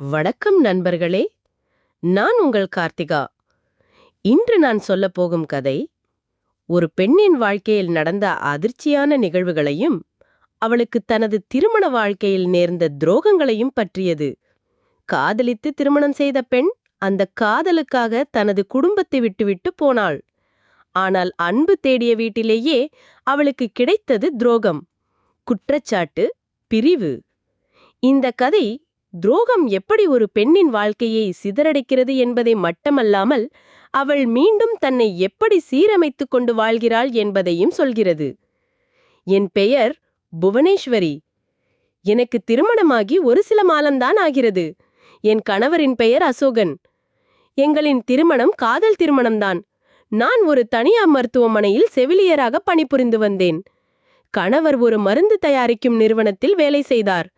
வணக்கம் நண்பர்களே, நான் உங்கள் கார்த்திகா. இன்று நான் சொல்லப் போகும் கதை ஒரு பெண்ணின் வாழ்க்கையில் நடந்த அதிர்ச்சியான நிகழ்வுகளையும் அவளுக்கு தனது திருமண வாழ்க்கையில் நேர்ந்த துரோகங்களையும் பற்றியது. காதலித்து திருமணம் செய்த பெண் அந்த காதலுக்காக தனது குடும்பத்தை விட்டுவிட்டு போனாள். ஆனால் அன்பு தேடிய வீட்டிலேயே அவளுக்கு கிடைத்தது துரோகம், குற்றச்சாட்டு, பிரிவு. இந்த கதை துரோகம் எப்படி ஒரு பெண்ணின் வாழ்க்கையை சிதறடிக்கிறது என்பதை மட்டுமல்லாமல் அவள் மீண்டும் தன்னை எப்படி சீரமைத்துக் கொண்டு வாழ்கிறாள் என்பதையும் சொல்கிறது. என் பெயர் புவனேஸ்வரி. எனக்கு திருமணமாகி ஒரு சில மாதம்தான் ஆகிறது. என் கணவரின் பெயர் அசோகன். எங்களின் திருமணம் காதல் திருமணம்தான். நான் ஒரு தனியார் மருத்துவமனையில் செவிலியராக பணிபுரிந்து வந்தேன். கணவர் ஒரு மருந்து தயாரிக்கும் நிறுவனத்தில் வேலை செய்தார்.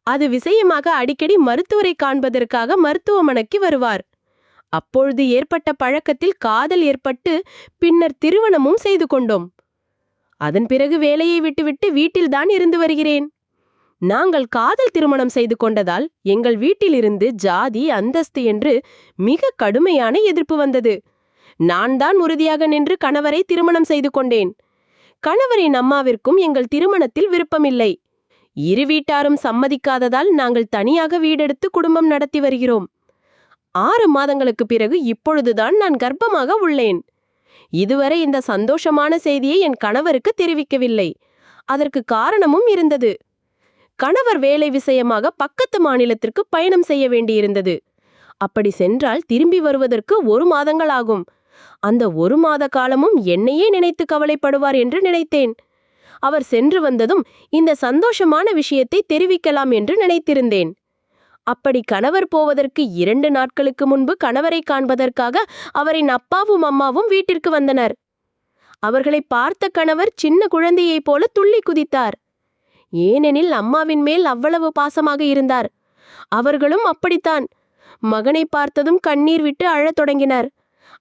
அது விஷயமாக அடிக்கடி மருத்துவரை காண்பதற்காக மருத்துவமனைக்கு வருவார். அப்பொழுது ஏற்பட்ட பழக்கத்தில் காதல் ஏற்பட்டு பின்னர் திருமணமும் செய்து கொண்டோம். அதன் பிறகு வேலையை விட்டுவிட்டு வீட்டில்தான் இருந்து வருகிறேன். நாங்கள் காதல் திருமணம் செய்து கொண்டதால் எங்கள் வீட்டிலிருந்து ஜாதி, அந்தஸ்து என்று மிக கடுமையான எதிர்ப்பு வந்தது. நான் தான் உறுதியாக நின்று கணவரை திருமணம் செய்து கொண்டேன். கணவரின் அம்மாவிற்கும் எங்கள் திருமணத்தில் விருப்பமில்லை. இரு வீட்டாரும் சம்மதிக்காததால் நாங்கள் தனியாக வீடெடுத்து குடும்பம் நடத்தி வருகிறோம். 6 மாதங்களுக்கு பிறகு இப்பொழுதுதான் நான் கர்ப்பமாக உள்ளேன். இதுவரை இந்த சந்தோஷமான செய்தியை என் கணவருக்கு தெரிவிக்கவில்லை. அதற்கு காரணமும் இருந்தது. கணவர் வேலை விஷயமாக பக்கத்து மாநிலத்திற்கு பயணம் செய்ய வேண்டியிருந்தது. அப்படி சென்றால் திரும்பி வருவதற்கு 1 மாதங்கள் ஆகும். அந்த 1 மாத காலமும் என்னையே நினைத்து கவலைப்படுவார் என்று நினைத்தேன். அவர் சென்று வந்ததும் இந்த சந்தோஷமான விஷயத்தை தெரிவிக்கலாம் என்று நினைத்திருந்தேன். அப்படி கணவர் போவதற்கு 2 நாட்களுக்கு முன்பு கணவரை காண்பதற்காக அவரின் அப்பாவும் அம்மாவும் வீட்டிற்கு வந்தனர். அவர்களை பார்த்த கணவர் சின்ன குழந்தையைப் போல துள்ளி குதித்தார். ஏனெனில் அம்மாவின் மேல் அவ்வளவு பாசமாக இருந்தார். அவர்களும் அப்படித்தான். மகனை பார்த்ததும் கண்ணீர் விட்டு அழத் தொடங்கினர்.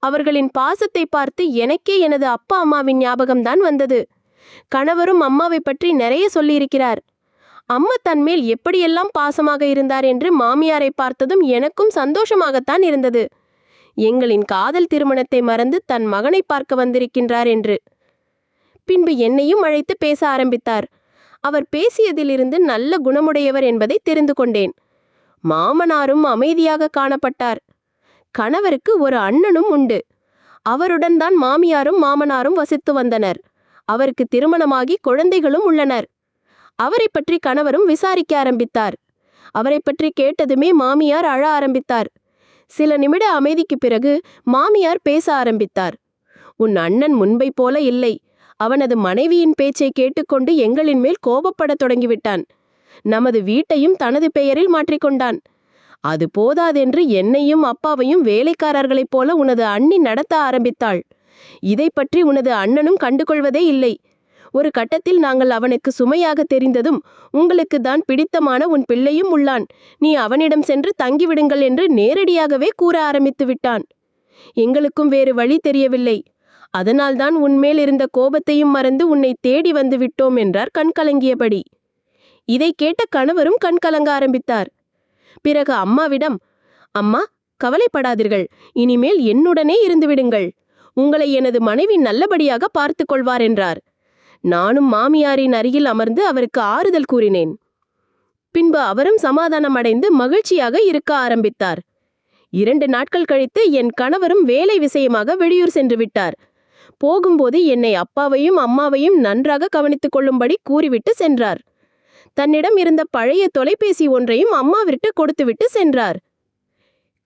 அவர்களின் பாசத்தை பார்த்து எனக்கே எனது அப்பா அம்மாவின் ஞாபகம்தான் வந்தது. கணவரும் அம்மாவை பற்றி நிறைய சொல்லியிருக்கிறார். அம்மா தன்மேல் எப்படியெல்லாம் பாசமாக இருந்தார் என்று மாமியாரை பார்த்ததும் எனக்கும் சந்தோஷமாகத்தான் இருந்தது. எங்களின் காதல் திருமணத்தை மறந்து தன் மகனை பார்க்க வந்திருக்கின்றார் என்று. பின்பு என்னையும் அழைத்து பேச ஆரம்பித்தார். அவர் பேசியதிலிருந்து நல்ல குணமுடையவர் என்பதை தெரிந்து கொண்டேன். மாமனாரும் அமைதியாக காணப்பட்டார். கணவருக்கு ஒரு அண்ணனும் உண்டு. அவருடன் தான் மாமியாரும் மாமனாரும் வசித்து வந்தனர். அவருக்கு திருமணமாகி குழந்தைகளும் உள்ளனர். அவரை பற்றி கணவரும் விசாரிக்க ஆரம்பித்தார். அவரை பற்றி கேட்டதுமே மாமியார் அழ ஆரம்பித்தார். சில நிமிட அமைதிக்கு பிறகு மாமியார் பேச ஆரம்பித்தார். உன் அண்ணன் முன்பை போல இல்லை. அவனது மனைவியின் பேச்சை கேட்டுக்கொண்டு எங்களின் மேல் கோபப்படத் தொடங்கிவிட்டான். நமது வீட்டையும் தனது பெயரில் மாற்றிக்கொண்டான். அது போதாதென்று என்னையும் அப்பாவையும் வேலைக்காரர்களைப் போல உனது அண்ணி நடத்த ஆரம்பித்தாள். இதை பற்றி உனது அண்ணனும் கண்டுகொள்வதே இல்லை. ஒரு கட்டத்தில் நாங்கள் அவனுக்கு சுமையாக தெரிந்ததும் உங்களுக்கு தான் பிடித்தமான உன் பிள்ளையும் உள்ளான், நீ அவனிடம் சென்று தங்கிவிடுங்கள் என்று நேரடியாகவே கூற ஆரம்பித்து விட்டான். எங்களுக்கும் வேறு வழி தெரியவில்லை. அதனால்தான் உன்மேல் இருந்த கோபத்தையும் மறந்து உன்னை தேடி வந்து விட்டோம் என்றார் கண்கலங்கியபடி. இதை கேட்ட கணவரும் கண்கலங்க ஆரம்பித்தார். பிறகு அம்மாவிடம், அம்மா, கவலைப்படாதீர்கள், இனிமேல் என்னுடனே இருந்து விடுங்கள். உங்களை எனது மனைவி நல்லபடியாக பார்த்து கொள்வார் என்றார். நானும் மாமியாரின் அருகில் அமர்ந்து அவருக்கு ஆறுதல் கூறினேன். பின்பு அவரும் சமாதானம் அடைந்து மகிழ்ச்சியாக இருக்க ஆரம்பித்தார். 2 நாட்கள் கழித்து என் கணவரும் வேலை விஷயமாக வெளியூர் சென்று விட்டார். போகும்போது என்னை அப்பாவையும் அம்மாவையும் நன்றாக கவனித்துக் கொள்ளும்படி கூறிவிட்டு சென்றார். தன்னிடம் இருந்த பழைய தொலைபேசி ஒன்றையும் அம்மாவிற்கு கொடுத்துவிட்டு சென்றார்.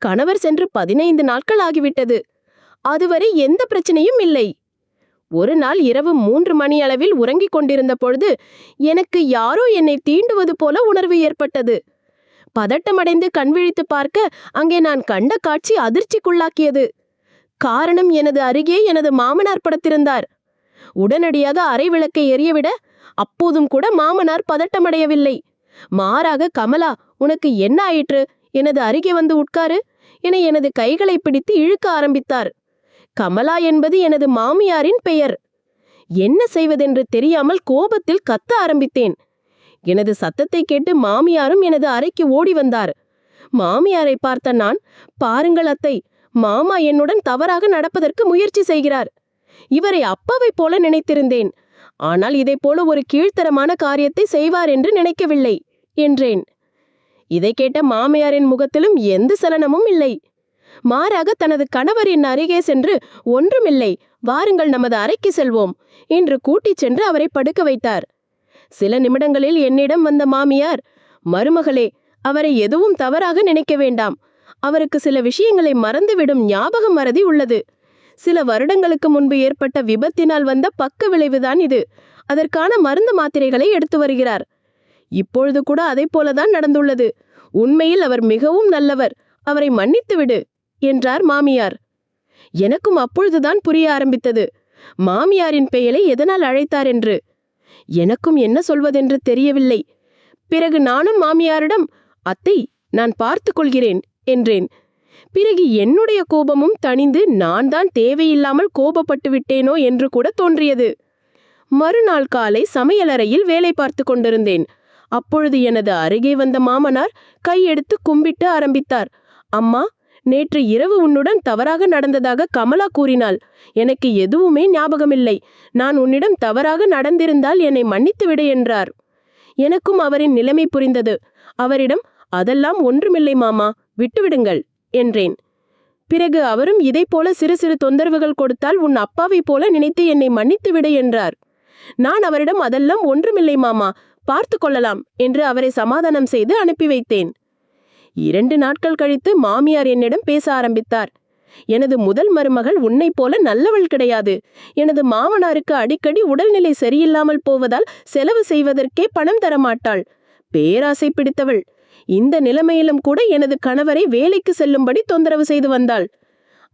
கணவர் சென்று 15 நாட்கள் ஆகிவிட்டது. அதுவரை எந்த பிரச்சனையும் இல்லை. ஒரு நாள் இரவு 3 மணி அளவில் உறங்கிக் கொண்டிருந்த பொழுது எனக்கு யாரோ என்னை தீண்டுவது போல உணர்வு ஏற்பட்டது. பதட்டமடைந்து கண்விழித்து பார்க்க அங்கே நான் கண்ட காட்சி அதிர்ச்சிக்குள்ளாக்கியது. காரணம், எனது அருகே எனது மாமனார் படுத்திருந்தார். உடனடியாக அறை விளக்கை எரியவிட அப்போதும் கூட மாமனார் பதட்டமடையவில்லை. மாறாக, கமலா, உனக்கு என்ன ஆயிற்று? எனது அருகே வந்து உட்காரு என எனது கைகளை பிடித்து இழுக்க ஆரம்பித்தார். கமலா என்பது எனது மாமியாரின் பெயர். என்ன செய்வதென்று தெரியாமல் கோபத்தில் கத்த ஆரம்பித்தேன். எனது சத்தத்தை கேட்டு மாமியாரும் எனது அறைக்கு ஓடி வந்தார். மாமியாரை பார்த்த நான், பாருங்கள் அத்தை, மாமா என்னுடன் தவறாக நடப்பதற்கு முயற்சி செய்கிறார். இவரை அப்பாவைப் போல நினைத்திருந்தேன். ஆனால் இதைப் போல ஒரு கீழ்த்தரமான காரியத்தை செய்வார் என்று நினைக்கவில்லை என்றேன். இதை கேட்ட மாமியாரின் முகத்திலும் எந்த சலனமும் இல்லை. மாறாக தனது கணவரின் அருகே சென்று, ஒன்றுமில்லை, வாருங்கள் நமது அறைக்கு செல்வோம் என்று கூட்டிச் சென்று அவரை படுக்க வைத்தார். சில நிமிடங்களில் என்னிடம் வந்த மாமியார், மருமகளே, அவரை எதுவும் தவறாக நினைக்க வேண்டாம். அவருக்கு சில விஷயங்களை மறந்துவிடும் ஞாபக மறதி உள்ளது. சில வருடங்களுக்கு முன்பு ஏற்பட்ட விபத்தினால் வந்த பக்க விளைவுதான் இது. அதற்கான மருந்து மாத்திரைகளை எடுத்து வருகிறார். இப்பொழுது கூட அதை போலதான் நடந்துள்ளது. உண்மையில் அவர் மிகவும் நல்லவர். அவரை மன்னித்து விடு என்றார் மாமியார். எனக்கும் அப்பொழுதுதான் புரிய ஆரம்பித்தது, மாமியாரின் பெயரை எதனால் அழைத்தார் என்று. எனக்கும் என்ன சொல்வதென்று தெரியவில்லை. பிறகு நானும் மாமியாரிடம், அத்தை, நான் பார்த்து கொள்கிறேன் என்றேன். பிறகு என்னுடைய கோபமும் தணிந்து நான் தான் தேவையில்லாமல் கோபப்பட்டு விட்டேனோ என்று கூட தோன்றியது. மறுநாள் காலை சமையலறையில் வேலை பார்த்து கொண்டிருந்தேன். அப்பொழுது எனது அருகே வந்த மாமனார் கையெடுத்து கும்பிட்டு ஆரம்பித்தார். அம்மா, நேற்று இரவு உன்னுடன் தவறாக நடந்ததாக கமலா கூறினாள். எனக்கு எதுவுமே ஞாபகமில்லை. நான் உன்னிடம் தவறாக நடந்திருந்தால் என்னை மன்னித்து விடு என்றார். எனக்கும் அவரின் நிலைமை புரிந்தது. அவரிடம், அதெல்லாம் ஒன்றுமில்லை மாமா, விட்டுவிடுங்கள் என்றேன். பிறகு அவரும் இதைப்போல சிறு சிறு தொந்தரவுகள் கொடுத்தால் உன் அப்பாவை போல நினைத்து என்னை மன்னித்து விடு என்றார். நான் அவரிடம், அதெல்லாம் ஒன்றுமில்லை மாமா, பார்த்து கொள்ளலாம் என்று அவரை சமாதானம் செய்து அனுப்பி வைத்தேன். 2 நாட்கள் கழித்து மாமியார் என்னிடம் பேச ஆரம்பித்தார். எனது முதல் மருமகள் உன்னை போல நல்லவள் கிடையாது. எனது மாமனாருக்கு அடிக்கடி உடல்நிலை சரியில்லாமல் போவதால் செலவு செய்வதற்கே பணம் தரமாட்டாள். பேராசை பிடித்தவள். இந்த நிலைமையிலும் கூட எனது கணவரை வேலைக்கு செல்லும்படி தொந்தரவு செய்து வந்தாள்.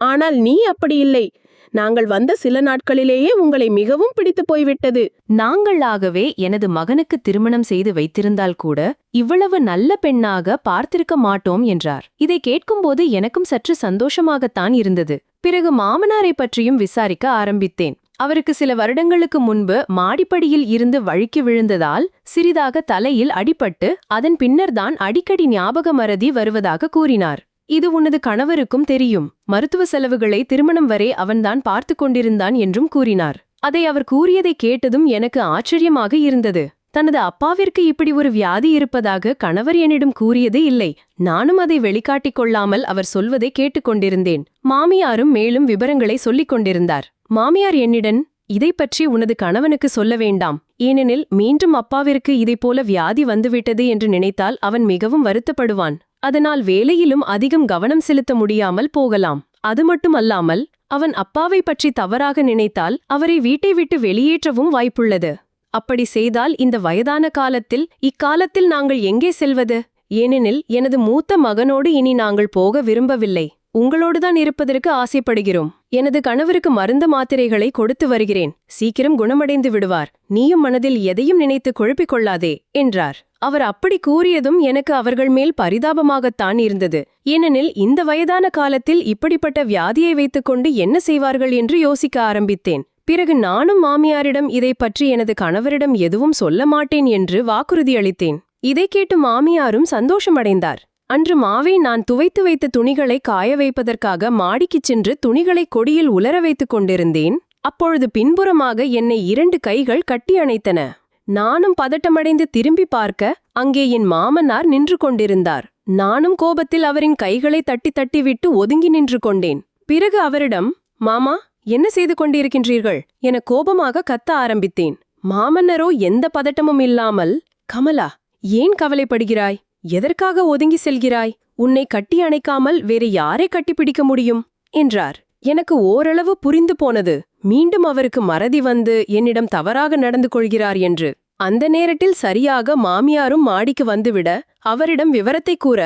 ஆனால் நீ அப்படி இல்லை. நாங்கள் வந்த சில நாட்களிலேயே உங்களை மிகவும் பிடித்து போய்விட்டது. நாங்களாகவே எனது மகனுக்கு திருமணம் செய்து வைத்திருந்தால் கூட இவ்வளவு நல்ல பெண்ணாக பார்த்திருக்க மாட்டோம் என்றார். இதை கேட்கும்போது எனக்கும் சற்று சந்தோஷமாகத்தான் இருந்தது. பிறகு மாமனாரை பற்றியும் விசாரிக்க ஆரம்பித்தேன். அவருக்கு சில வருடங்களுக்கு முன்பு மாடிப்படியில் இருந்து வழுக்கி விழுந்ததால் சிறிதாக தலையில் அடிபட்டு அதன் பின்னர்தான் அடிக்கடி ஞாபக மறதி வருவதாக கூறினார். இது உனது கணவருக்கும் தெரியும். மருத்துவ செலவுகளை திருமணம் வரை அவன்தான் பார்த்து கொண்டிருந்தான் என்றும் கூறினார். அதை அவர் கூறியதை கேட்டதும் எனக்கு ஆச்சரியமாக இருந்தது. தனது அப்பாவிற்கு இப்படி ஒரு வியாதி இருப்பதாக கணவர் என்னிடம் கூறியதே இல்லை. நானும் அதை வெளிக்காட்டிக் கொள்ளாமல் அவர் சொல்வதை கேட்டுக்கொண்டிருந்தேன். மாமியாரும் மேலும் விபரங்களை சொல்லிக் கொண்டிருந்தார். மாமியார் என்னிடம், இதை பற்றி உனது கணவனுக்கு சொல்ல வேண்டாம். ஏனெனில் மீண்டும் அப்பாவிற்கு இதைப்போல வியாதி வந்துவிட்டது என்று நினைத்தால் அவன் மிகவும் வருத்தப்படுவான். அதனால் வேலையிலும் அதிகம் கவனம் செலுத்த முடியாமல் போகலாம். அது மட்டுமல்லாமல் அவன் அப்பாவை பற்றி தவறாக நினைத்தால் அவரை வீட்டை விட்டு வெளியேற்றவும் வாய்ப்புள்ளது. அப்படி செய்தால் இந்த வயதான காலத்தில் இக்காலத்தில் நாங்கள் எங்கே செல்வது? ஏனெனில் எனது மூத்த மகனோடு இனி நாங்கள் போக விரும்பவில்லை. உங்களோடுதான் இருப்பதற்கு ஆசைப்படுகிறோம். எனது கணவருக்கு மருந்து மாத்திரைகளை கொடுத்து வருகிறேன். சீக்கிரம் குணமடைந்து விடுவார். நீயும் மனதில் எதையும் நினைத்து குழப்பிக் கொள்ளாதே என்றார். அவர் அப்படி கூறியதும் எனக்கு அவர்கள் மேல் பரிதாபமாகத்தான் இருந்தது. ஏனெனில் இந்த வயதான காலத்தில் இப்படிப்பட்ட வியாதியை வைத்துக்கொண்டு என்ன செய்வார்கள் என்று யோசிக்க ஆரம்பித்தேன். பிறகு நானும் மாமியாரிடம் இதை பற்றி எனது கணவரிடம் எதுவும் சொல்ல மாட்டேன் என்று வாக்குறுதி அளித்தேன். இதை கேட்டு மாமியாரும் சந்தோஷமடைந்தார். அன்று மாவே நான் துவைத்து வைத்த துணிகளை காய வைப்பதற்காக மாடிக்குச் சென்று துணிகளை கொடியில் உலர வைத்துக் கொண்டிருந்தேன். அப்பொழுது பின்புறமாக என்னை 2 கைகள் கட்டி அணைத்தன. நானும் பதட்டமடைந்து திரும்பி பார்க்க அங்கே என் மாமனார் நின்று கொண்டிருந்தார். நானும் கோபத்தில் அவரின் கைகளை தட்டி தட்டி விட்டு ஒதுங்கி நின்று கொண்டேன். பிறகு அவரிடம், மாமா, என்ன செய்து கொண்டிருக்கின்றீர்கள் என கோபமாக கத்த ஆரம்பித்தேன். மாமன்னரோ எந்த பதட்டமும் இல்லாமல், கமலா, ஏன் கவலைப்படுகிறாய்? எதற்காக ஒதுங்கி செல்கிறாய்? உன்னை கட்டி அணைக்காமல் வேறு யாரை கட்டிப்பிடிக்க முடியும் என்றார். எனக்கு ஓரளவு புரிந்து போனது. மீண்டும் அவருக்கு மறதி வந்து என்னிடம் தவறாக நடந்து கொள்கிறார் என்று. அந்த நேரத்தில் சரியாக மாமியாரும் மாடிக்கு வந்துவிட அவரிடம் விவரத்தை கூற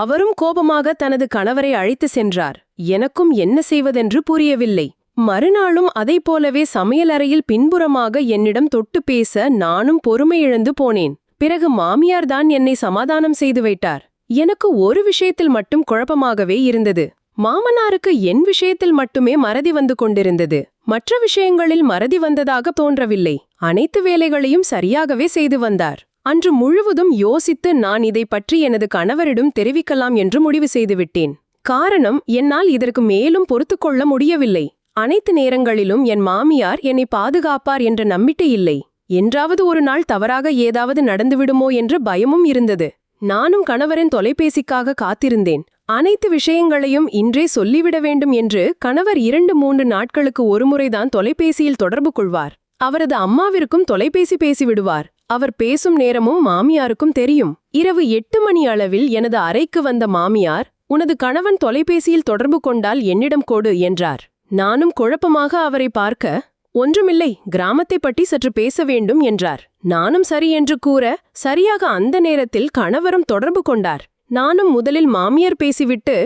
அவரும் கோபமாக தனது கணவரை அழைத்து சென்றார். எனக்கும் என்ன செய்வதென்று புரியவில்லை. மறுநாளும் அதைப் போலவே சமையலறையில் பின்புறமாக என்னிடம் தொட்டு பேச நானும் பொறுமையிழந்து போனேன். பிறகு மாமியார்தான் என்னை சமாதானம் செய்து வைத்தார். எனக்கு ஒரு விஷயத்தில் மட்டும் குழப்பமாகவே இருந்தது. மாமனாருக்கு என் விஷயத்தில் மட்டுமே மறதி வந்து கொண்டிருந்தது. மற்ற விஷயங்களில் மறதி வந்ததாக தோன்றவில்லை. அனைத்து வேலைகளையும் சரியாகவே செய்து வந்தார். அன்று முழுவதும் யோசித்து நான் இதை பற்றி எனது கணவரிடம் தெரிவிக்கலாம் என்று முடிவு செய்துவிட்டேன். காரணம், என்னால் இதற்கு மேலும் பொறுத்துக்கொள்ள முடியவில்லை. அனைத்து நேரங்களிலும் என் மாமியார் என்னை பாதுகாப்பார் என்ற நம்பிக்கை இல்லை. என்றாவது ஒரு நாள் தவறாக ஏதாவது நடந்துவிடுமோ என்ற பயமும் இருந்தது. நானும் கணவரின் தொலைபேசிக்காக காத்திருந்தேன். அனைத்து விஷயங்களையும் இன்றே சொல்லிவிட வேண்டும் என்று கணவர் 2-3 நாட்களுக்கு ஒருமுறைதான் தொலைபேசியில் தொடர்பு கொள்வார். அவரது அம்மாவிற்கும் தொலைபேசி பேசிவிடுவார். அவர் பேசும் நேரமும் மாமியாருக்கும் தெரியும். இரவு 8 மணி அளவில் எனது அறைக்கு வந்த மாமியார், உனது கணவன் தொலைபேசியில் தொடர்பு கொண்டால் என்னிடம் கொடு என்றார். நானும் குழப்பமாக அவரை பார்க்க, ஒன்றுமில்லை, கிராமத்தை பற்றி சற்று பேச வேண்டும் என்றார். நானும் சரி என்று கூற, சரியாக அந்த நேரத்தில் கணவரும் தொடர்பு கொண்டார். நானும் முதலில் மாமியார் பேசிவிட்டு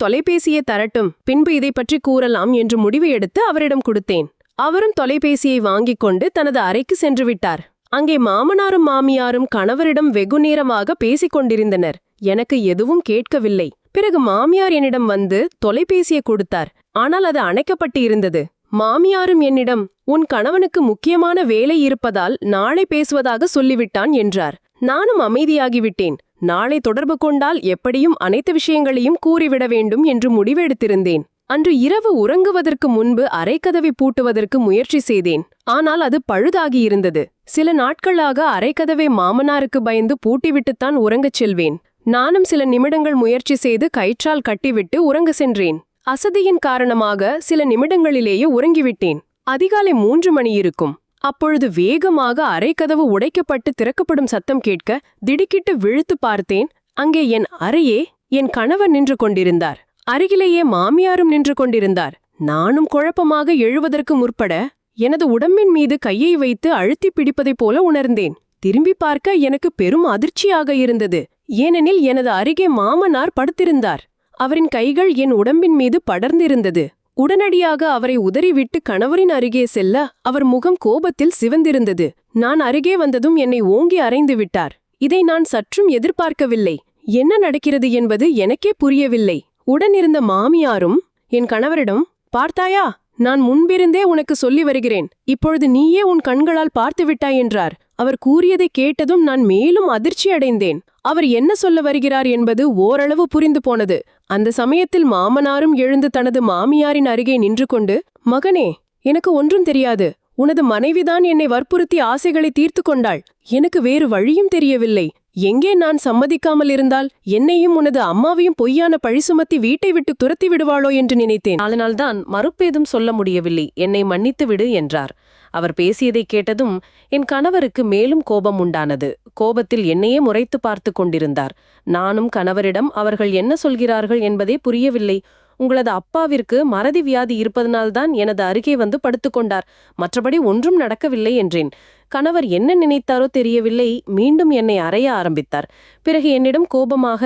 தொலைபேசியை தரட்டும், பின்பு இதை பற்றி கூறலாம் என்று முடிவு எடுத்து அவரிடம் கொடுத்தேன். அவரும் தொலைபேசியை வாங்கிக் கொண்டு தனது அறைக்கு சென்று விட்டார். அங்கே மாமனாரும் மாமியாரும் கணவரிடம் வெகுநேரமாக பேசிக் கொண்டிருந்தனர். எனக்கு எதுவும் கேட்கவில்லை. பிறகு மாமியார் என்னிடம் வந்து தொலைபேசியை கொடுத்தார். ஆனால் அது அணைக்கப்பட்டு இருந்தது. மாமியாரும் என்னிடம், உன் கணவனுக்கு முக்கியமான வேலை இருப்பதால் நாளை பேசுவதாக சொல்லிவிட்டான் என்றார். நானும் அமைதியாகிவிட்டேன். நாளை தொடர்பு கொண்டால் எப்படியும் அனைத்து விஷயங்களையும் கூறிவிட வேண்டும் என்று முடிவெடுத்திருந்தேன். அன்று இரவு உறங்குவதற்கு முன்பு அறைக்கதவை பூட்டுவதற்கு முயற்சி செய்தேன். ஆனால் அது பழுதாகியிருந்தது. சில நாட்களாக அறைக்கதவை மாமனாருக்கு பயந்து பூட்டிவிட்டுத்தான் உறங்கச் செல்வேன். நானும் சில நிமிடங்கள் முயற்சி செய்து கயிற்றால் கட்டிவிட்டு உறங்க சென்றேன். அசதியின் காரணமாக சில நிமிடங்களிலேயே உறங்கிவிட்டேன். அதிகாலை 3 மணி இருக்கும். அப்பொழுது வேகமாக அறைக்கதவு உடைக்கப்பட்டு திறக்கப்படும் சத்தம் கேட்க திடுக்கிட்டு விழித்து பார்த்தேன். அங்கே என் அறையே என் கணவர் நின்று கொண்டிருந்தார். அருகிலேயே மாமியாரும் நின்று கொண்டிருந்தார். நானும் குழப்பமாக எழுவதற்கு முற்பட எனது உடம்பின் மீது கையை வைத்து அழுத்தி பிடிப்பதைப் போல உணர்ந்தேன். திரும்பி பார்க்க எனக்கு பெரும் அதிர்ச்சியாக இருந்தது. ஏனெனில் எனது அருகே மாமனார் படுத்திருந்தார். அவரின் கைகள் என் உடம்பின் மீது படர்ந்திருந்தது. உடனடியாக அவரை உதறிவிட்டு கணவரின் அருகே செல்ல அவர் முகம் கோபத்தில் சிவந்திருந்தது. நான் அருகே வந்ததும் என்னை ஓங்கி அறைந்து விட்டார். இதை நான் சற்றும் எதிர்பார்க்கவில்லை. என்ன நடக்கிறது என்பது எனக்கே புரியவில்லை. உடனிருந்த மாமியாரும் என் கணவரிடம், பார்த்தாயா, நான் முன்பிருந்தே உனக்கு சொல்லி வருகிறேன், இப்பொழுது நீயே உன் கண்களால் பார்த்து விட்டாய் என்றார். அவர் கூறியதை கேட்டதும் நான் மேலும் அதிர்ச்சி அடைந்தேன். அவர் என்ன சொல்ல வருகிறார் என்பது ஓரளவு புரிந்து போனது. அந்த சமயத்தில் மாமனாரும் எழுந்து தனது மாமியாரின் அருகே நின்று கொண்டு, மகனே, எனக்கு ஒன்றும் தெரியாது. உனது மனைவிதான் என்னை வற்புறுத்தி ஆசைகளை தீர்த்து கொண்டாள். எனக்கு வேறு வழியும் தெரியவில்லை. எங்கே நான் சம்மதிக்காமல் இருந்தால் என்னையும் உனது அம்மாவையும் பொய்யான பழி சுமத்தி வீட்டை விட்டு துரத்தி விடுவாளோ என்று நினைத்தேன். அதனால்தான் மறுப்பேதும் சொல்ல முடியவில்லை. என்னை மன்னித்து விடு என்றார். அவர் பேசியதை கேட்டதும் என் கணவருக்கு மேலும் கோபம் உண்டானது. கோபத்தில் என்னையே முறைத்து பார்த்து கொண்டிருந்தார். நானும் கணவரிடம் அவர்கள் என்ன சொல்கிறார்கள் என்பதே புரியவில்லை. உங்களது அப்பாவிற்கு மறதி வியாதி இருப்பதனால்தான் எனது அருகே வந்து படுத்துக்கொண்டார், மற்றபடி ஒன்றும் நடக்கவில்லை என்றேன். கணவர் என்ன நினைத்தாரோ தெரியவில்லை, மீண்டும் என்னை அறைய ஆரம்பித்தார். பிறகு என்னிடம் கோபமாக,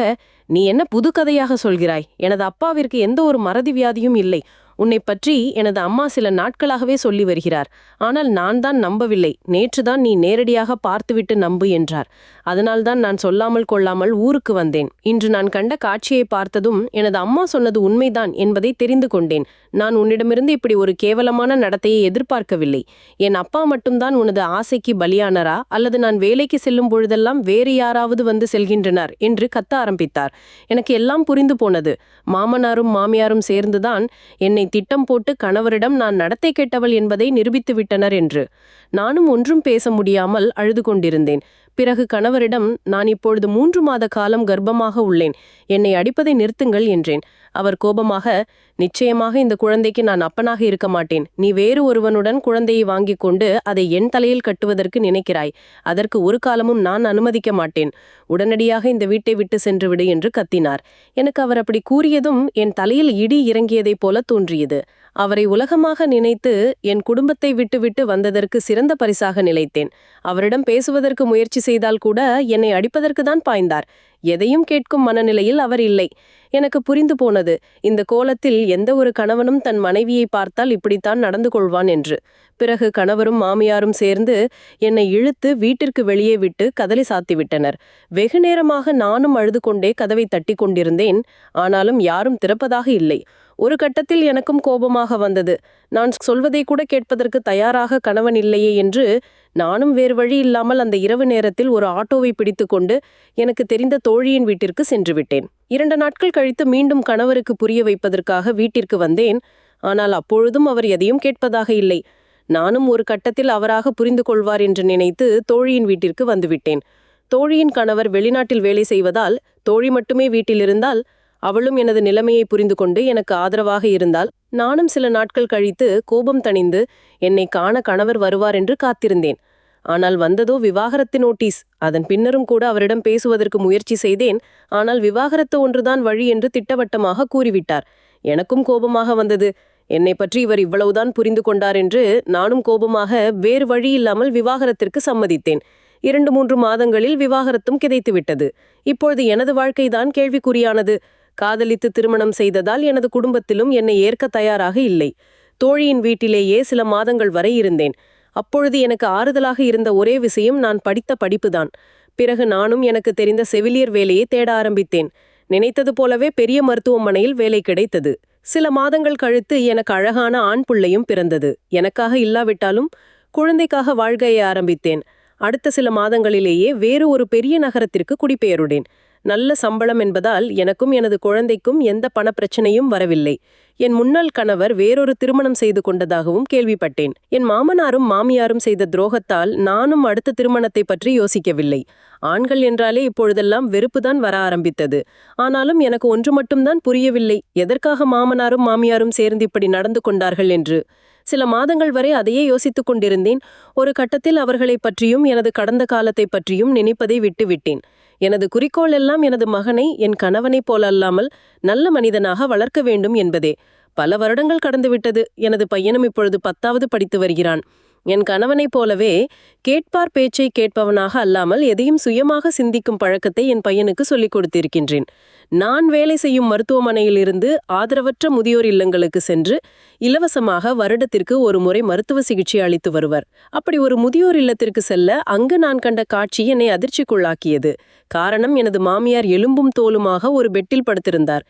நீ என்ன புது கதையாக சொல்கிறாய்? எனது அப்பாவிற்கு எந்த ஒரு மறதி வியாதியும் இல்லை. உன்னை பற்றி எனது அம்மா சில நாட்களாகவே சொல்லி வருகிறார். ஆனால் நான் தான் நம்பவில்லை. நேற்றுதான் நீ நேரடியாக பார்த்துவிட்டு நம்பு என்றார். அதனால்தான் நான் சொல்லாமல் கொள்ளாமல் ஊருக்கு வந்தேன். இன்று நான் கண்ட காட்சியை பார்த்ததும் எனது அம்மா சொன்னது உண்மைதான் என்பதை தெரிந்து கொண்டேன். நான் உன்னிடமிருந்து இப்படி ஒரு கேவலமான நடத்தையை எதிர்பார்க்கவில்லை. என் அப்பா மட்டும்தான் உனது ஆசைக்கு பலியானரா, அல்லது நான் வேலைக்கு செல்லும் பொழுதெல்லாம் வேறு யாராவது வந்து செல்கின்றனர் என்று கத்த ஆரம்பித்தார். எனக்கு எல்லாம் புரிந்து போனது. மாமனாரும் மாமியாரும் சேர்ந்துதான் என்னை திட்டம் போட்டு கணவரிடம் நான் நடத்தை கெட்டவள் என்பதை நிரூபித்து விட்டனர் என்று. நானும் ஒன்றும் பேச முடியாமல் அழுது கொண்டிருந்தேன். பிறகு கணவரிடம், நான் இப்பொழுது 3 மாத காலம் கர்ப்பமாக உள்ளேன், என்னை அடிப்பதை நிறுத்துங்கள் என்றேன். அவர் கோபமாக, நிச்சயமாக இந்த குழந்தைக்கு நான் அப்பனாக இருக்க மாட்டேன். நீ வேறு ஒருவனுடன் குழந்தையை வாங்கிக் கொண்டு அதை என் தலையில் கட்டுவதற்கு நினைக்கிறாய். அதற்கு ஒரு காலமும் நான் அனுமதிக்க மாட்டேன். உடனடியாக இந்த வீட்டை விட்டு சென்று விடு என்று கத்தினார். எனக்கு அவர் அப்படி கூறியதும் என் தலையில் இடி இறங்கியதைப் போல தோன்றியது. அவரை உலகமாக நினைத்து என் குடும்பத்தை விட்டுவிட்டு வந்ததற்கு சிறந்த பரிசாக நினைத்தேன். அவரிடம் பேசுவதற்கு முயற்சி செய்தால் கூட என்னை அடிப்பதற்கு தான் பாய்ந்தார். எதையும் கேட்கும் மனநிலையில் அவர் இல்லை. எனக்கு புரிந்து போனது, இந்த கோலத்தில் எந்த ஒரு கணவனும் தன் மனைவியை பார்த்தால் இப்படித்தான் நடந்து கொள்வான் என்று. பிறகு கணவரும் மாமியாரும் சேர்ந்து என்னை இழுத்து வீட்டிற்கு வெளியே விட்டு கதலை சாத்திவிட்டனர். வெகு நேரமாக நானும் அழுது கொண்டே கதவை தட்டி கொண்டிருந்தேன். ஆனாலும் யாரும் திறப்பதாக இல்லை. ஒரு கட்டத்தில் எனக்கும் கோபமாக வந்தது. நான் சொல்வதை கூட கேட்பதற்கு தயாராக கணவன் இல்லையே என்று நானும் வேறு வழி இல்லாமல் அந்த இரவு நேரத்தில் ஒரு ஆட்டோவை பிடித்துக்கொண்டு எனக்கு தெரிந்த தோழியின் வீட்டிற்கு சென்று விட்டேன். 2 நாட்கள் கழித்து மீண்டும் கணவருக்கு புரிய வைப்பதற்காக வீட்டிற்கு வந்தேன். ஆனால் அப்பொழுதும் அவர் எதையும் கேட்பதாக இல்லை. நானும் ஒரு கட்டத்தில் அவராக புரிந்து கொள்வார் என்று நினைத்து தோழியின் வீட்டிற்கு வந்துவிட்டேன். தோழியின் கணவர் வெளிநாட்டில் வேலை செய்வதால் தோழி மட்டுமே வீட்டில் இருந்தால் அவளும் எனது நிலைமையை புரிந்து கொண்டு எனக்கு ஆதரவாக இருந்தால் நானும் சில நாட்கள் கழித்து கோபம் தணிந்து என்னை காண கணவர் வருவார் என்று காத்திருந்தேன். ஆனால் வந்ததோ விவாகரத்து நோட்டீஸ். அதன் பின்னரும் கூட அவரிடம் பேசுவதற்கு முயற்சி செய்தேன். ஆனால் விவாகரத்து ஒன்றுதான் வழி என்று திட்டவட்டமாக கூறிவிட்டார். எனக்கும் கோபமாக வந்தது. என்னை பற்றி இவர் இவ்வளவுதான் புரிந்து கொண்டார் என்று நானும் கோபமாக வேறு வழி இல்லாமல் விவாகரத்திற்கு சம்மதித்தேன். 2-3 மாதங்களில் விவாகரத்தும் கிடைத்துவிட்டது. இப்பொழுது எனது வாழ்க்கைதான் கேள்விக்குறியானது. காதலித்து திருமணம் செய்ததால் எனது குடும்பத்திலும் என்னை ஏற்க தயாராக இல்லை. தோழியின் வீட்டிலேயே சில மாதங்கள் வரை இருந்தேன். அப்பொழுது எனக்கு ஆறுதலாக இருந்த ஒரே விஷயம் நான் படித்த படிப்புதான். பிறகு நானும் எனக்கு தெரிந்த செவிலியர் வேலையை தேட ஆரம்பித்தேன். நினைத்தது போலவே பெரிய மருத்துவமனையில் வேலை கிடைத்தது. சில மாதங்கள் கழித்து எனக்கு அழகான ஆண் பிள்ளையும் பிறந்தது. எனக்காக இல்லாவிட்டாலும் குழந்தைக்காக வாழ்க்கையை ஆரம்பித்தேன். அடுத்த சில மாதங்களிலேயே வேறு ஒரு பெரிய நகரத்திற்கு குடிபெயருடேன். நல்ல சம்பளம் என்பதால் எனக்கும் எனது குழந்தைக்கும் எந்த பணப்பிரச்சனையும் வரவில்லை. என் முன்னாள் கணவர் வேறொரு திருமணம் செய்து கொண்டதாகவும் கேள்விப்பட்டேன். என் மாமனாரும் மாமியாரும் செய்த துரோகத்தால் நானும் அடுத்த திருமணத்தை பற்றி யோசிக்கவில்லை. ஆண்கள் என்றாலே இப்பொழுதெல்லாம் வெறுப்புதான் வர ஆரம்பித்தது. ஆனாலும் எனக்கு ஒன்று மட்டும்தான் புரியவில்லை, எதற்காக மாமனாரும் மாமியாரும் சேர்ந்து இப்படி நடந்து கொண்டார்கள் என்று. சில மாதங்கள் வரை அதையே யோசித்துக் கொண்டிருந்தேன். ஒரு கட்டத்தில் அவர்களை பற்றியும் எனது கடந்த காலத்தை பற்றியும் நினைப்பதை விட்டுவிட்டேன். எனது குறிக்கோள் எல்லாம் எனது மகனை என் கணவனைப் போலல்லாமல் நல்ல மனிதனாக வளர்க்க வேண்டும் என்பதே. பல வருடங்கள் கடந்துவிட்டது. எனது பையனும் இப்பொழுது 10வது படித்து வருகிறான். என் கணவனைப் போலவே கேட்பார் பேச்சை கேட்பவனாக அல்லாமல் எதையும் சுயமாக சிந்திக்கும் பழக்கத்தை என் பையனுக்கு சொல்லிக் கொடுத்திருக்கின்றேன். நான் வேலை செய்யும் மருத்துவமனையிலிருந்து ஆதரவற்ற முதியோர் இல்லங்களுக்கு சென்று இலவசமாக வருடத்திற்கு ஒரு முறை மருத்துவ சிகிச்சை அளித்து வருவர். அப்படி ஒரு முதியோர் இல்லத்திற்கு செல்ல அங்கு நான் கண்ட காட்சி என்னை அதிர்ச்சிக்குள்ளாக்கியது. காரணம், எனது மாமியார் எலும்பும் தோலுமாக ஒரு பெட்டில் படுத்திருந்தார்.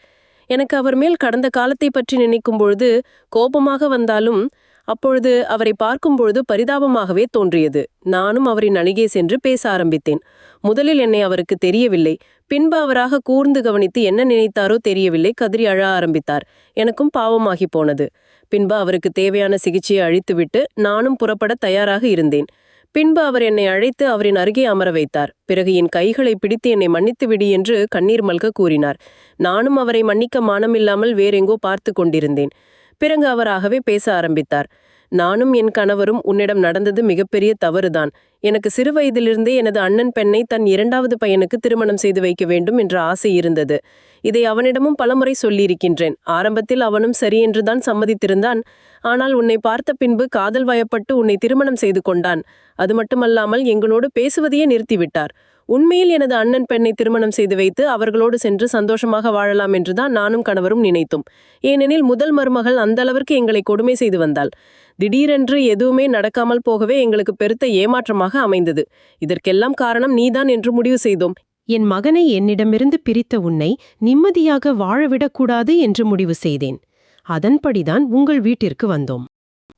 எனக்கு அவர் மேல் கடந்த காலத்தை பற்றி நினைக்கும் பொழுது கோபமாக வந்தாலும் அப்பொழுது அவரை பார்க்கும்பொழுது பரிதாபமாகவே தோன்றியது. நானும் அவரின் அருகே சென்று பேச ஆரம்பித்தேன். முதலில் என்னை அவருக்கு தெரியவில்லை. பின்பு அவராக கூர்ந்து கவனித்து என்ன நினைத்தாரோ தெரியவில்லை, கதறி அழ ஆரம்பித்தார். எனக்கும் பாவமாகி போனது. பின்பு அவருக்கு தேவையான சிகிச்சையை அளித்துவிட்டு நானும் புறப்பட தயாராக இருந்தேன். பின்பு அவர் என்னை அழைத்து அவரின் அருகே அமர வைத்தார். பிறகு என் கைகளை பிடித்து என்னை மன்னித்து விடு என்று கண்ணீர் மல்க கூறினார். நானும் அவரை மன்னிக்க மானமில்லாமல் வேறெங்கோ பார்த்து கொண்டிருந்தேன். பிறகு அவராகவே பேச ஆரம்பித்தார். நானும் என் கணவரும் உன்னிடம் நடந்தது மிகப்பெரிய தவறுதான். எனக்கு சிறு வயதிலிருந்தே எனது அண்ணன் பெண்ணை தன் 2வது பையனுக்கு திருமணம் செய்து வைக்க வேண்டும் என்ற ஆசை இருந்தது. இதை அவனிடமும் பலமுறை சொல்லியிருக்கின்றேன். ஆரம்பத்தில் அவனும் சரி என்றுதான் சம்மதித்திருந்தான். ஆனால் உன்னை பார்த்த பின்பு காதல் வயப்பட்டு உன்னை திருமணம் செய்து கொண்டான். அது மட்டுமல்லாமல் எங்களோடு பேசுவதையே நிறுத்திவிட்டார். உண்மையில் எனது அண்ணன் பெண்ணை திருமணம் செய்து வைத்து அவர்களோடு சென்று சந்தோஷமாக வாழலாம் என்றுதான் நானும் கணவரும் நினைத்தோம். ஏனெனில் முதல் மருமகள் அந்த அளவிற்கு எங்களை கொடுமை செய்து வந்தாள். திடீரென்று எதுவுமே நடக்காமல் போகவே எங்களுக்கு பெருத்த ஏமாற்றமாக அமைந்தது. இதற்கெல்லாம் காரணம் நீதான் என்று முடிவு செய்தோம். என் மகனை என்னிடமிருந்து பிரித்த உன்னை நிம்மதியாக வாழவிடக்கூடாது என்று முடிவு செய்தேன். அதன்படிதான் உங்கள் வீட்டிற்கு வந்தோம்.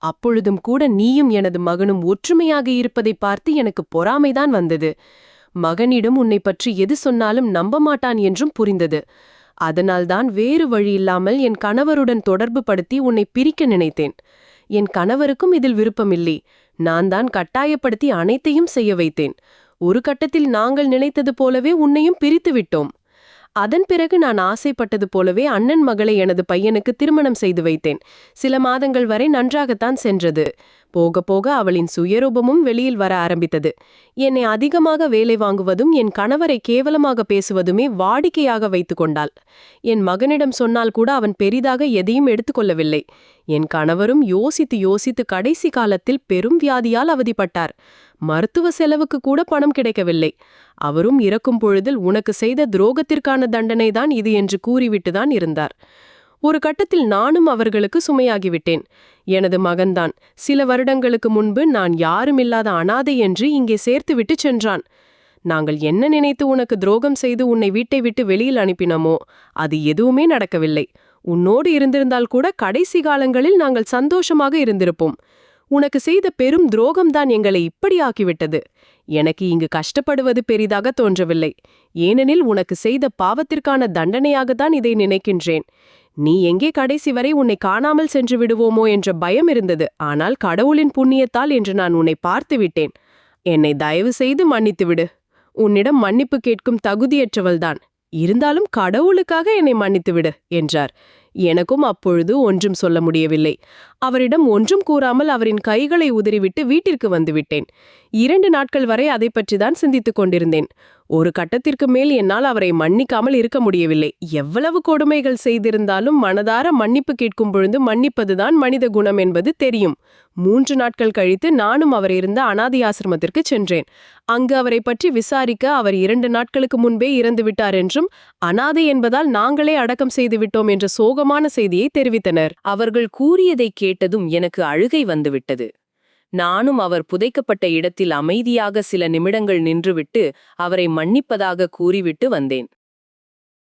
அப்பொழுதும் கூட நீயும் எனது மகனும் ஒற்றுமையாக இருப்பதை பார்த்து எனக்கு பொறாமைதான் வந்தது. மகனிடம் உன்னை பற்றி எது சொன்னாலும் நம்ப மாட்டான் என்றும் புரிந்தது. அதனால்தான் வேறு வழியில்லாமல் என் கணவருடன் தொடர்பு படுத்தி உன்னை பிரிக்க நினைத்தேன். என் கணவருக்கும் இதில் விருப்பமில்லை. நான் தான் கட்டாயப்படுத்தி அனைத்தையும் செய்ய வைத்தேன். ஒரு கட்டத்தில் நாங்கள் நினைத்தது போலவே உன்னையும் பிரித்து விட்டோம். அதன் பிறகு நான் ஆசைப்பட்டது போலவே அண்ணன் மகளை எனது பையனுக்கு திருமணம் செய்து வைத்தேன். சில மாதங்கள் வரை நன்றாகத்தான் சென்றது. போக போக அவளின் சுயரூபமும் வெளியில் வர ஆரம்பித்தது. என்னை அதிகமாக வேலை வாங்குவதும் என் கணவரை கேவலமாக பேசுவதுமே வாடிக்கையாக வைத்து கொண்டாள். என் மகனிடம் சொன்னால் கூட அவன் பெரிதாக எதையும் எடுத்துக்கொள்ளவில்லை. என் கணவரும் யோசித்து யோசித்து கடைசி காலத்தில் பெரும் வியாதியால் அவதிப்பட்டார். மருத்துவ செலவுக்கு கூட பணம் கிடைக்கவில்லை. அவரும் இறக்கும் பொழுதில் உனக்கு செய்த துரோகத்திற்கான தண்டனைதான் இது என்று கூறிவிட்டுதான் இருந்தார். ஒரு கட்டத்தில் நானும் அவர்களுக்கு சுமையாகிவிட்டேன். எனது மகன்தான் சில வருடங்களுக்கு முன்பு நான் யாருமில்லாத அனாதை என்று இங்கே சேர்த்துவிட்டு சென்றான். நாங்கள் என்ன நினைத்து உனக்கு துரோகம் செய்து உன்னை வீட்டை விட்டு வெளியில் அனுப்பினமோ அது எதுவுமே நடக்கவில்லை. உன்னோடு இருந்திருந்தால் கூட கடைசி காலங்களில் நாங்கள் சந்தோஷமாக இருந்திருப்போம். உனக்கு செய்த பெரும் துரோகம்தான் எங்களை இப்படி ஆக்கிவிட்டது. எனக்கு இங்கு கஷ்டப்படுவது பெரிதாக தோன்றவில்லை. ஏனெனில் உனக்கு செய்த பாவத்திற்கான தண்டனையாகத்தான் இதை நினைக்கின்றேன். நீ எங்கே கடைசி வரை உன்னை காணாமல் சென்று விடுவோமோ என்ற பயம் இருந்தது. ஆனால் கடவுளின் புண்ணியத்தால் என்று நான் உன்னை பார்த்து விட்டேன். என்னை தயவு செய்து மன்னித்துவிடு. உன்னிடம் மன்னிப்பு கேட்கும் தகுதியற்றவள்தான். இருந்தாலும் கடவுளுக்காக என்னை மன்னித்துவிடு என்றார். எனக்கும் அப்பொழுது ஒன்றும் சொல்ல முடியவில்லை. அவரிடம் ஒன்றும் கூறாமல் அவரின் கைகளை உதறிவிட்டு வீட்டிற்கு வந்துவிட்டேன். 2 நாட்கள் வரை அதை பற்றிதான் சிந்தித்துக் கொண்டிருந்தேன். ஒரு கட்டத்திற்கு மேல் என்னால் அவரை மன்னிக்காமல் இருக்க முடியவில்லை. எவ்வளவு கொடுமைகள் செய்திருந்தாலும் மனதார மன்னிப்பு கேட்கும் பொழுது மன்னிப்பதுதான் மனித குணம் என்பது தெரியும். 3 நாட்கள் கழித்து நானும் அவர் இருந்த அனாதை ஆசிரமத்திற்கு சென்றேன். அங்கு அவரை பற்றி விசாரிக்க அவர் 2 நாட்களுக்கு முன்பே இறந்துவிட்டார் என்றும் அனாதை என்பதால் நாங்களே அடக்கம் செய்துவிட்டோம் என்ற சோகமான செய்தியை தெரிவித்தனர். அவர்கள் கூறியதை கேட்டதும் எனக்கு அழுகை வந்துவிட்டது. நானும் அவர் புதைக்கப்பட்ட இடத்தில் அமைதியாக சில நிமிடங்கள் நின்றுவிட்டு அவரை மன்னிப்பதாக கூறிவிட்டு வந்தேன்.